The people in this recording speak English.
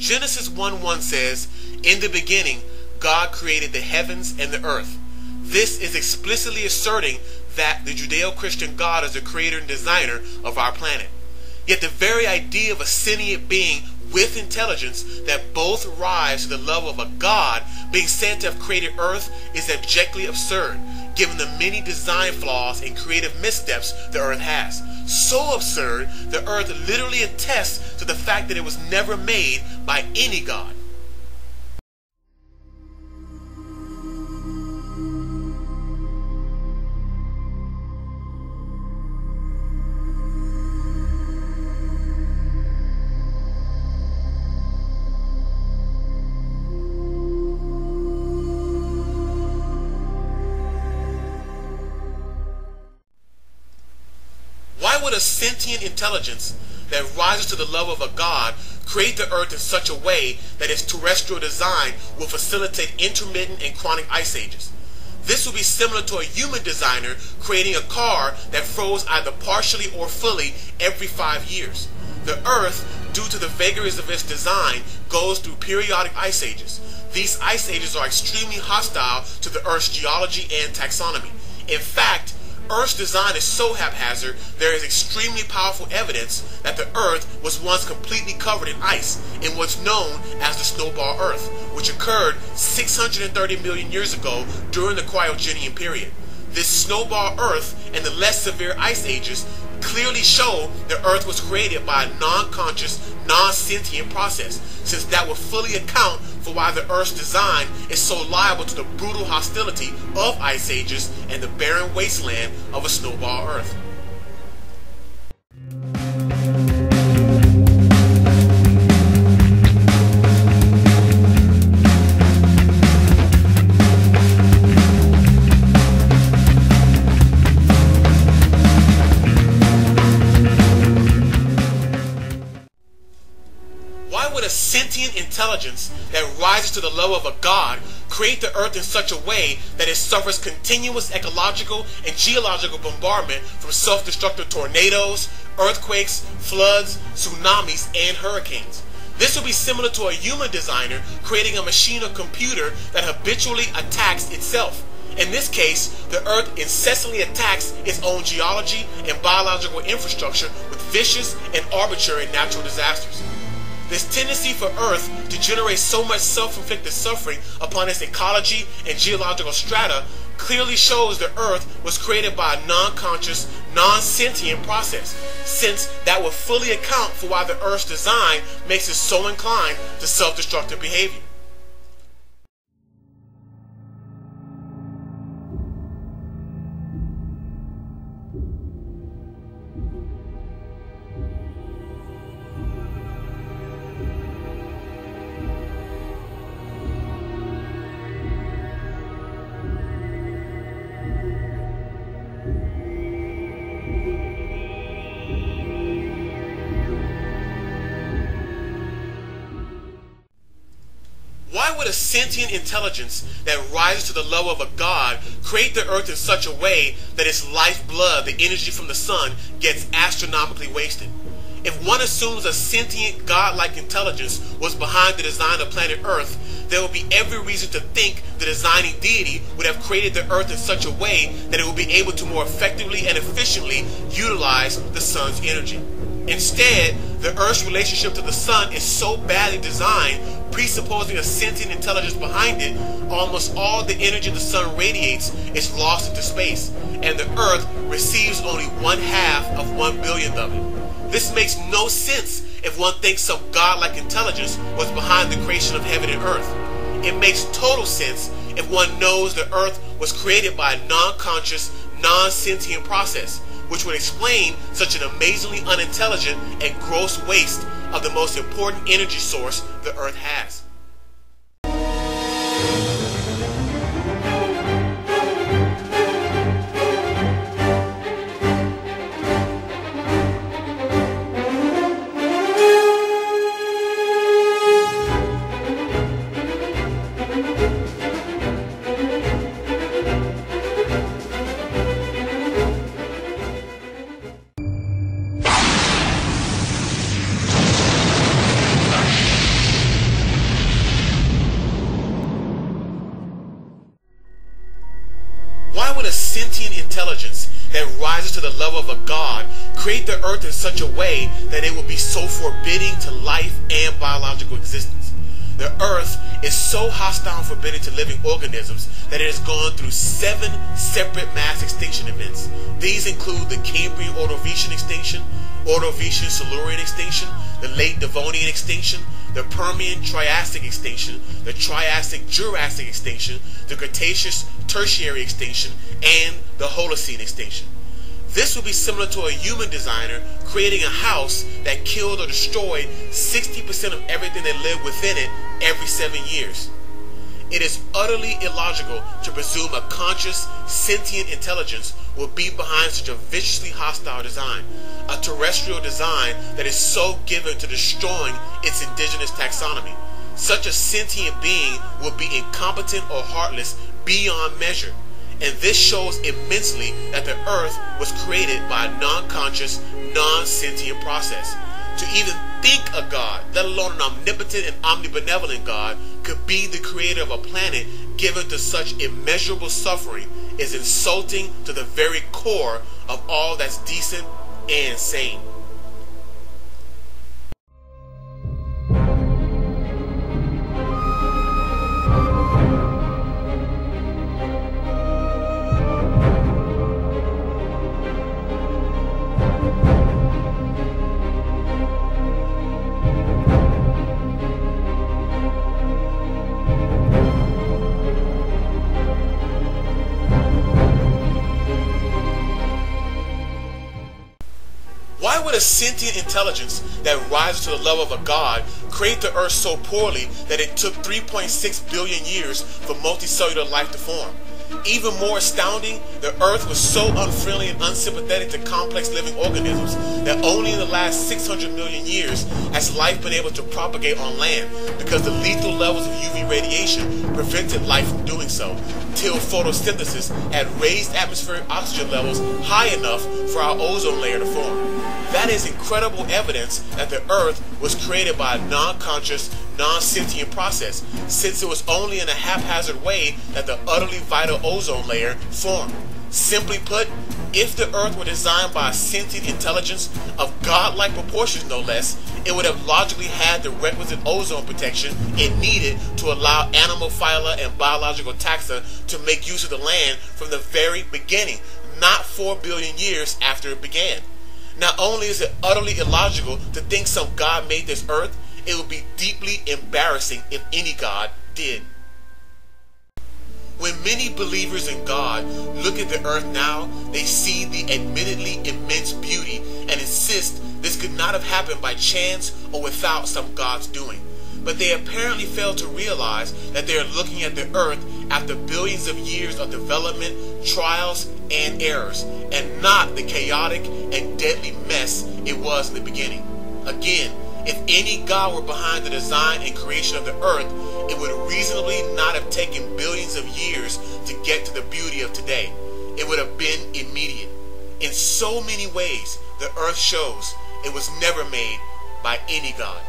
Genesis 1:1 says, "In the beginning, God created the heavens and the earth." This is explicitly asserting that the Judeo-Christian God is the creator and designer of our planet. Yet the very idea of a sentient being with intelligence that both rise to the level of a God being said to have created Earth is abjectly absurd, given the many design flaws and creative missteps the Earth has. So absurd, the Earth literally attests to the fact that it was never made by any God. Why would a sentient intelligence that rises to the level of a God create the Earth in such a way that its terrestrial design will facilitate intermittent and chronic ice ages? This would be similar to a human designer creating a car that froze either partially or fully every 5 years. The Earth, due to the vagaries of its design, goes through periodic ice ages. These ice ages are extremely hostile to the Earth's geology and taxonomy. In fact, Earth's design is so haphazard, there is extremely powerful evidence that the Earth was once completely covered in ice in what's known as the snowball Earth, which occurred 630 million years ago during the Cryogenian period. This snowball Earth and the less severe ice ages clearly show the Earth was created by a non-conscious, non-sentient process, since that would fully account for why the Earth's design is so liable to the brutal hostility of ice ages and the barren wasteland of a snowball Earth. Why would a sentient intelligence that rises to the level of a God create the Earth in such a way that it suffers continuous ecological and geological bombardment from self-destructive tornadoes, earthquakes, floods, tsunamis, and hurricanes? This would be similar to a human designer creating a machine or computer that habitually attacks itself. In this case, the Earth incessantly attacks its own geology and biological infrastructure with vicious and arbitrary natural disasters. This tendency for Earth to generate so much self-inflicted suffering upon its ecology and geological strata clearly shows the Earth was created by a non-conscious, non-sentient process, since that would fully account for why the Earth's design makes it so inclined to self-destructive behavior. Why would a sentient intelligence that rises to the level of a God create the Earth in such a way that its lifeblood, the energy from the sun, gets astronomically wasted? If one assumes a sentient, godlike intelligence was behind the design of planet Earth, there would be every reason to think the designing deity would have created the Earth in such a way that it would be able to more effectively and efficiently utilize the sun's energy. Instead, the Earth's relationship to the sun is so badly designed, presupposing a sentient intelligence behind it, almost all the energy the sun radiates is lost into space, and the Earth receives only 1/2 of 1 billionth of it. This makes no sense if one thinks some godlike intelligence was behind the creation of heaven and earth. It makes total sense if one knows the Earth was created by a non-conscious, non-sentient process, which would explain such an amazingly unintelligent and gross waste of the most important energy source the Earth has. rises to the level of a god, create the earth in such a way that it will be so forbidding to life and biological existence. The earth is so hostile and forbidding to living organisms that it has gone through 7 separate mass extinction events. These include the Cambrian Ordovician extinction, Ordovician Silurian extinction, the late Devonian extinction, the Permian Triassic extinction, the Triassic Jurassic extinction, the Cretaceous Tertiary extinction, and the Holocene extinction. This would be similar to a human designer creating a house that killed or destroyed 60% of everything that lived within it every 7 years. It is utterly illogical to presume a conscious, sentient intelligence will be behind such a viciously hostile design, a terrestrial design that is so given to destroying its indigenous taxonomy. Such a sentient being will be incompetent or heartless beyond measure. And this shows immensely that the earth was created by a non-conscious, non-sentient process. To even think a God, let alone an omnipotent and omnibenevolent God, could be the creator of a planet given to such immeasurable suffering is insulting to the very core of all that's decent and sane. Why would a sentient intelligence that rises to the level of a god create the earth so poorly that it took 3.6 billion years for multicellular life to form? Even more astounding, the earth was so unfriendly and unsympathetic to complex living organisms that only in the last 600 million years has life been able to propagate on land, because the lethal levels of UV radiation prevented life from doing so, till photosynthesis had raised atmospheric oxygen levels high enough for our ozone layer to form. That is incredible evidence that the earth was created by a non-conscious, non-sentient process, since it was only in a haphazard way that the utterly vital ozone layer formed. Simply put, if the earth were designed by a sentient intelligence of godlike proportions no less, it would have logically had the requisite ozone protection it needed to allow animal phyla and biological taxa to make use of the land from the very beginning, not 4 billion years after it began. Not only is it utterly illogical to think some god made this earth, it would be deeply embarrassing if any god did. When many believers in God look at the earth now, they see the admittedly immense beauty and insist this could not have happened by chance or without some God's doing. But they apparently fail to realize that they are looking at the earth after billions of years of development, trials, and errors, and not the chaotic and deadly mess it was in the beginning. Again, if any God were behind the design and creation of the earth, it would reasonably not have taken billions of years to get to the beauty of today. It would have been immediate. In so many ways, the earth shows it was never made by any God.